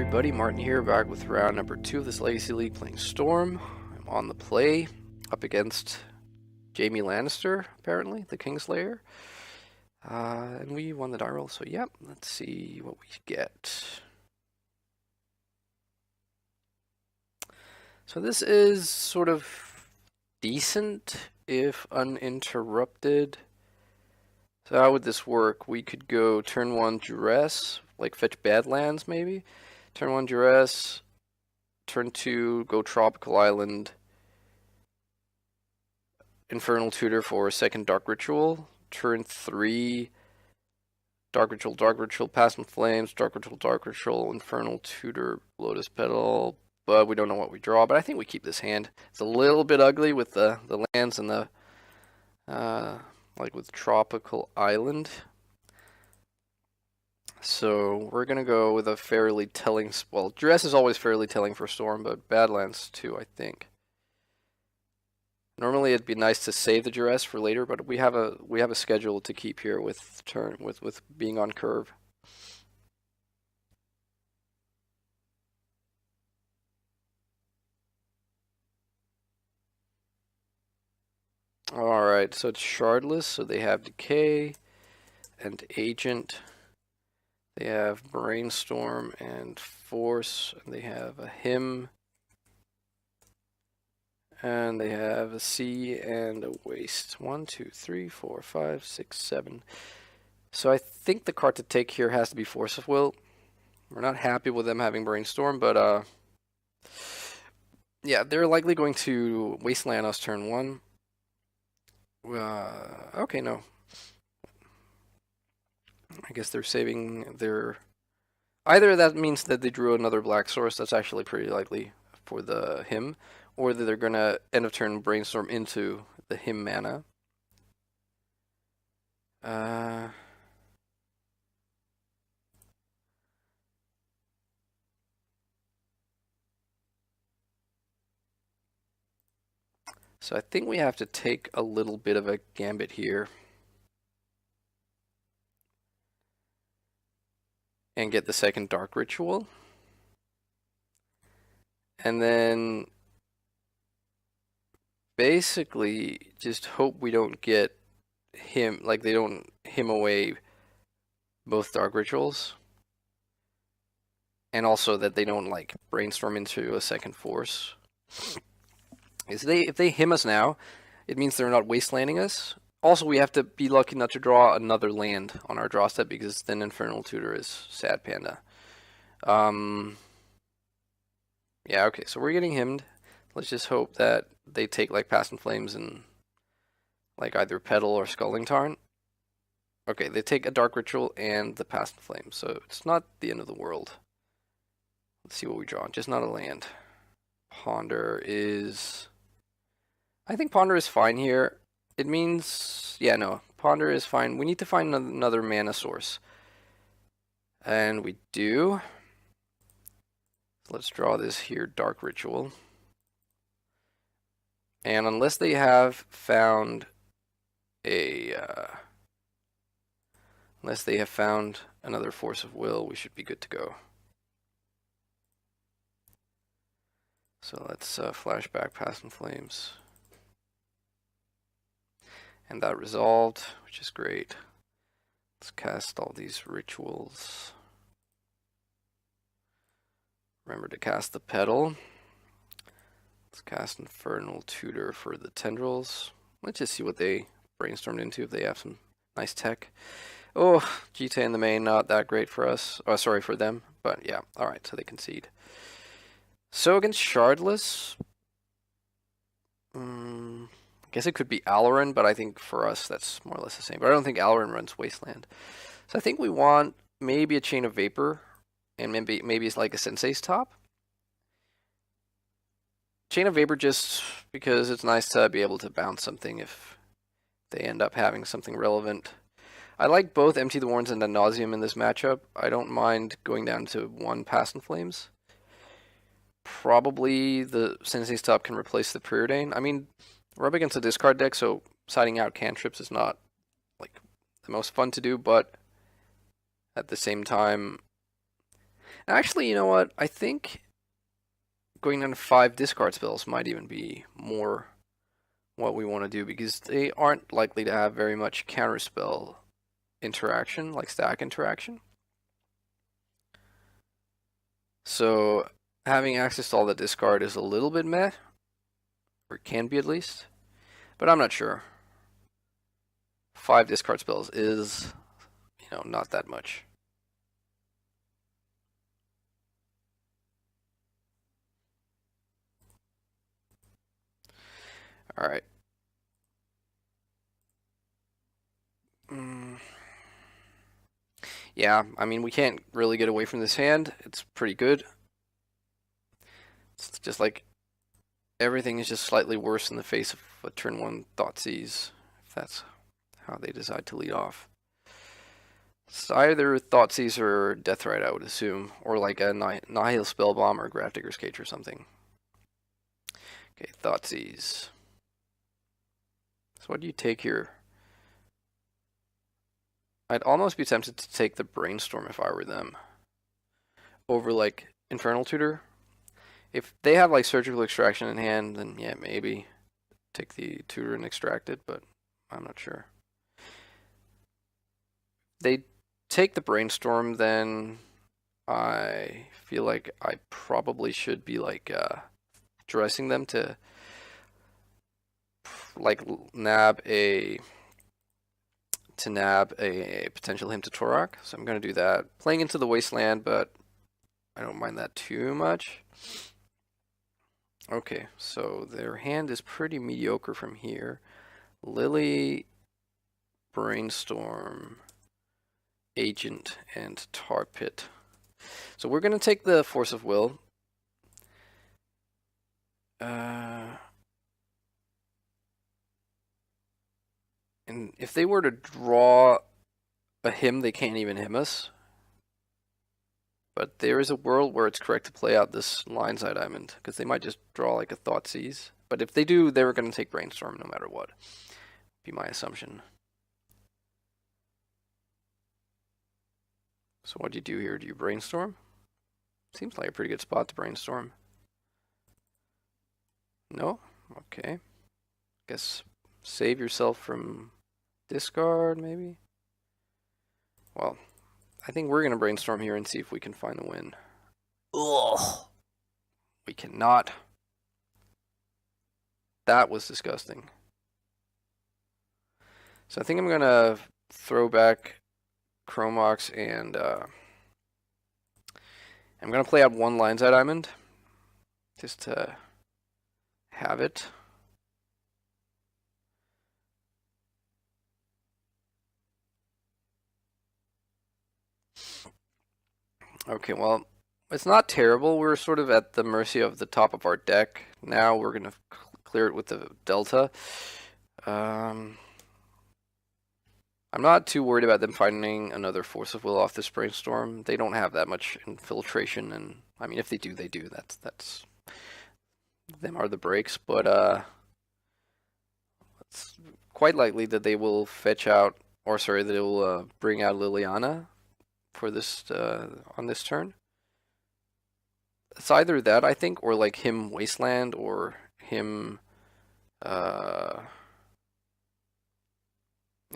everybody, Martin here, back with round number 2 of this Legacy League playing Storm. I'm on the play, up against Jaime Lannister, apparently, the Kingslayer. And we won the die roll, so yeah, let's see what we get. So this is sort of decent, if uninterrupted. So how would this work? We could go turn 1 Duress, like fetch Badlands maybe? Turn 1 Duress, turn 2 go Tropical Island, Infernal Tutor for a second Dark Ritual, turn 3 Dark Ritual, Past in Flames, Dark Ritual, Infernal Tutor, Lotus Petal, but we don't know what we draw, but I think we keep this hand. It's a little bit ugly with the lands and the, like with Tropical Island. So we're going to go with a fairly telling, well, Duress is always fairly telling for Storm, but Badlands too, I think. Normally it'd be nice to save the Duress for later, but we have a schedule to keep here with with being on curve. Alright, so it's Shardless, so they have Decay and Agent. They have Brainstorm and Force, and they have a Hymn, and they have a Sea and a Waste. 1, 2, 3, 4, 5, 6, 7. So I think the card to take here has to be Force of Will. We're not happy with them having Brainstorm, but yeah, they're likely going to Wasteland us turn 1. Okay, no. I guess they're saving their... Either that means that they drew another black source, that's actually pretty likely for the Hymn, or that they're going to end of turn Brainstorm into the Hymn mana. So I think we have to take a little bit of a gambit here. And get the second Dark Ritual. And then basically just hope we don't get him, like they don't him away both Dark Rituals. And also that they don't like Brainstorm into a second Force. If they him us now, it means they're not wastelanding us. Also, we have to be lucky not to draw another land on our draw step, because then Infernal Tutor is Sad Panda. Yeah, okay, so we're getting hymned. Let's just hope that they take like Past in Flames and like either Petal or Scalding Tarn. Okay, they take a Dark Ritual and the Past in Flames, so it's not the end of the world. Let's see what we draw. Just not a land. Ponder is... I think Ponder is fine here. It means... Yeah, no. Ponder is fine. We need to find another mana source. And we do. Let's draw this here, Dark Ritual. And unless they have found a... unless they have found another Force of Will, we should be good to go. So let's flashback Past in Flames. And that resolved, which is great. Let's cast all these rituals. Remember to cast the Petal. Let's cast Infernal Tutor for the Tendrils. Let's just see what they brainstormed into, if they have some nice tech. Oh, GTA in the main, not that great for us. Oh, sorry, for them. But yeah, alright, so they concede. So against Shardless, I guess it could be Alarin, but I think for us that's more or less the same. But I don't think Alarin runs Wasteland. So I think we want maybe a Chain of Vapor, and maybe it's like a Sensei's Top. Chain of Vapor just because it's nice to be able to bounce something if they end up having something relevant. I like both Empty the Warrens and Ad Nauseam in this matchup. I don't mind going down to one Past in Flames. Probably the Sensei's Top can replace the Preordain. I mean, we're up against a discard deck, so siding out cantrips is not like the most fun to do, but at the same time, Actually, you know what? I think going down to 5 discard spells might even be more what we want to do because they aren't likely to have very much counterspell interaction, like stack interaction. So having access to all the discard is a little bit meh, or can be at least, but I'm not sure. 5 discard spells is, not that much. All right. Yeah, I mean, we can't really get away from this hand. It's pretty good. It's just like everything is just slightly worse in the face of a turn 1 Thoughtseize, if that's how they decide to lead off. It's either Thoughtseize or Deathrite, I would assume, or like a Nihil Spellbomb or Grafdigger's Cage or something. Okay, Thoughtseize. So what do you take here? I'd almost be tempted to take the Brainstorm if I were them. Over like Infernal Tutor. If they have like Surgical Extraction in hand, then yeah, maybe take the Tutor and extract it, but I'm not sure. They take the Brainstorm, then I feel like I probably should be like dressing them to like nab a potential Hymn to Torok. So I'm gonna do that. Playing into the Wasteland, but I don't mind that too much. Okay, so their hand is pretty mediocre from here. Lily, Brainstorm, Agent, and Tar Pit. So we're gonna take the Force of Will. And if they were to draw a hymn, they can't even hymn us. But there is a world where it's correct to play out this Lionside Diamond, because they might just draw like a Thoughtseize. But if they do, they're going to take Brainstorm no matter what. Be my assumption. So what do you do here? Do you Brainstorm? Seems like a pretty good spot to Brainstorm. No? Okay. Guess save yourself from discard, maybe? Well, I think we're going to Brainstorm here and see if we can find the win. Ugh. We cannot. That was disgusting. So I think I'm going to throw back Chromox and I'm going to play out one Lionside Diamond just to have it. Okay, well, it's not terrible. We're sort of at the mercy of the top of our deck. Now we're going to clear it with the Delta. I'm not too worried about them finding another Force of Will off this Brainstorm. They don't have that much infiltration, and I mean, if they do, they do. That's them are the breaks, but it's quite likely that they will fetch out, or sorry, that they will bring out Liliana for this on this turn. It's either that, I think, or like him Wasteland or him. Yeah,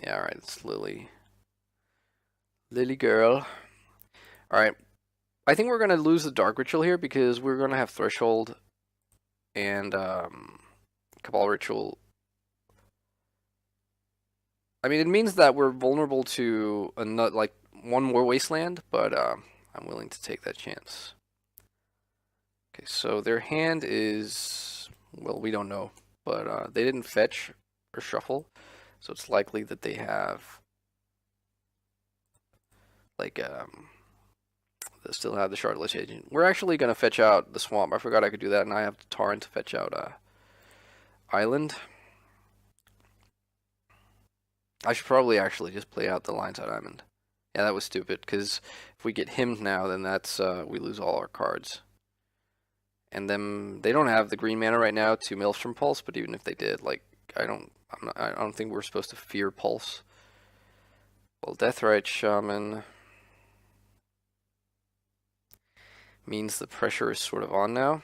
all right, it's Lily. Lily girl. All right, I think we're gonna lose the Dark Ritual here because we're gonna have Threshold and Cabal Ritual. I mean, it means that we're vulnerable to another, like one more Wasteland, but I'm willing to take that chance. Okay, so their hand is, well, we don't know, but they didn't fetch or shuffle, so it's likely that they have like they still have the Shardless Agent. We're actually gonna fetch out the Swamp. I forgot I could do that, and I have the Torrent to fetch out Island. I should probably actually just play out the Lionside Diamond. Yeah, that was stupid, because if we get him now, then that's we lose all our cards. And then they don't have the green mana right now to Maelstrom Pulse, but even if they did, like I don't think we're supposed to fear Pulse. Well, Deathrite Shaman. means the pressure is sort of on now.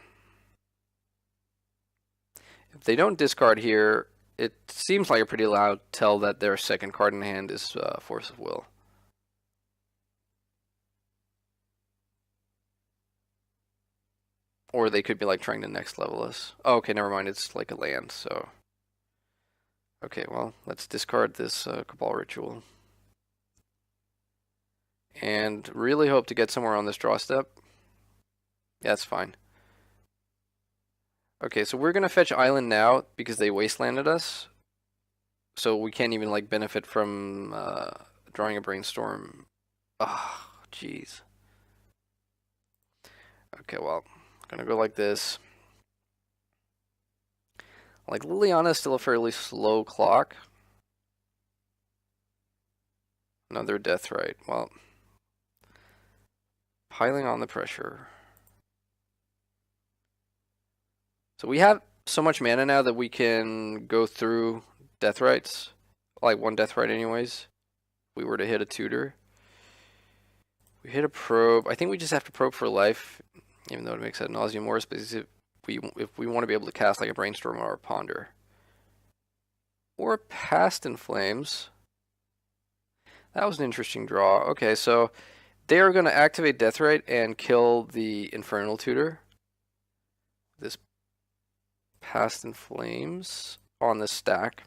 If they don't discard here, it seems like a pretty loud tell that their second card in hand is Force of Will. Or they could be like trying to next level us. Oh, okay, never mind. It's like a land, so. Okay, well, let's discard this Cabal Ritual. And really hope to get somewhere on this draw step. Yeah, that's fine. Okay, so we're gonna fetch Island now because they wastelanded us. So we can't even like benefit from drawing a Brainstorm. Oh, jeez. Okay, well, gonna go like this. Like Liliana's still a fairly slow clock. Another Deathrite. Well, piling on the pressure. So we have so much mana now that we can go through Deathrites. Like one Deathrite anyways. If we were to hit a tutor. We hit a probe. I think we just have to probe for life. Even though it makes Ad Nauseam worse. But if we want to be able to cast like a Brainstorm or a Ponder. Or Past in Flames. That was an interesting draw. Okay, so they are going to activate Deathrite and kill the Infernal Tutor. This Past in Flames on the stack.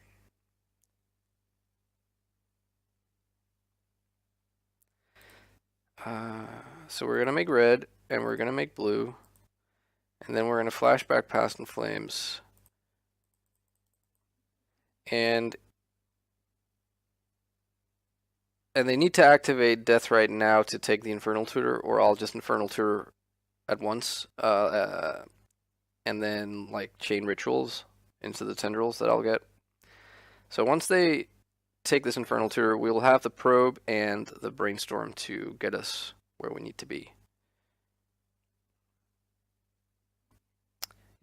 So we're going to make red, and we're going to make blue. And then we're going to flashback Past in Flames. And they need to activate Deathrite now to take the Infernal Tutor, or I'll just Infernal Tutor at once. And then like chain rituals into the tendrils that I'll get. So once they take this Infernal Tutor, we will have the probe and the Brainstorm to get us where we need to be.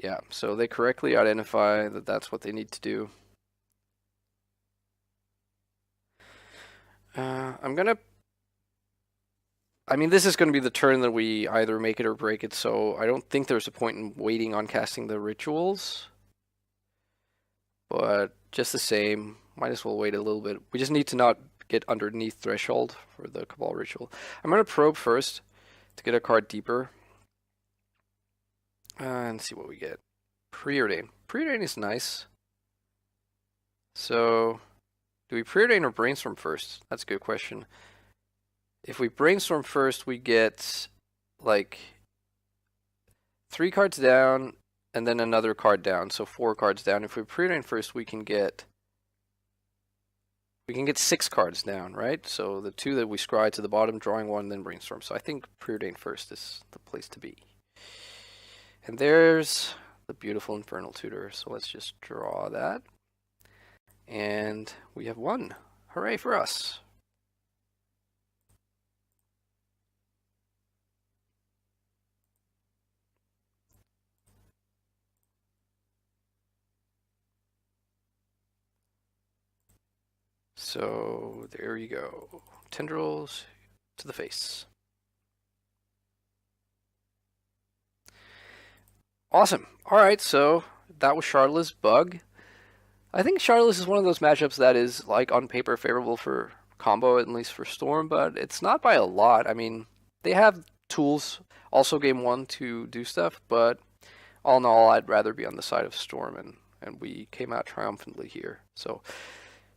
Yeah, so they correctly identify that that's what they need to do. I mean, this is going to be the turn that we either make it or break it, so I don't think there's a point in waiting on casting the rituals. But just the same, might as well wait a little bit. We just need to not get underneath threshold for the Cabal Ritual. I'm going to probe first to get a card deeper. And see what we get. Preordain. Preordain is nice. So, do we preordain or brainstorm first? That's a good question. If we brainstorm first, we get like 3 cards down and then another card down, so 4 cards down. If we preordain first, we can get 6 cards down, right? So the 2 that we scry to the bottom, drawing 1, then brainstorm. So I think preordain first is the place to be. And there's the beautiful Infernal Tutor. So let's just draw that. And we have won. Hooray for us. So there you go. Tendrils to the face. Awesome. Alright, so that was Shardless Bug. I think Shardless is one of those matchups that is, like, on paper favorable for combo, at least for Storm, but it's not by a lot. I mean, they have tools, also game 1, to do stuff, but all in all, I'd rather be on the side of Storm, and we came out triumphantly here. So,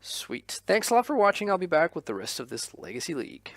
sweet. Thanks a lot for watching. I'll be back with the rest of this Legacy League.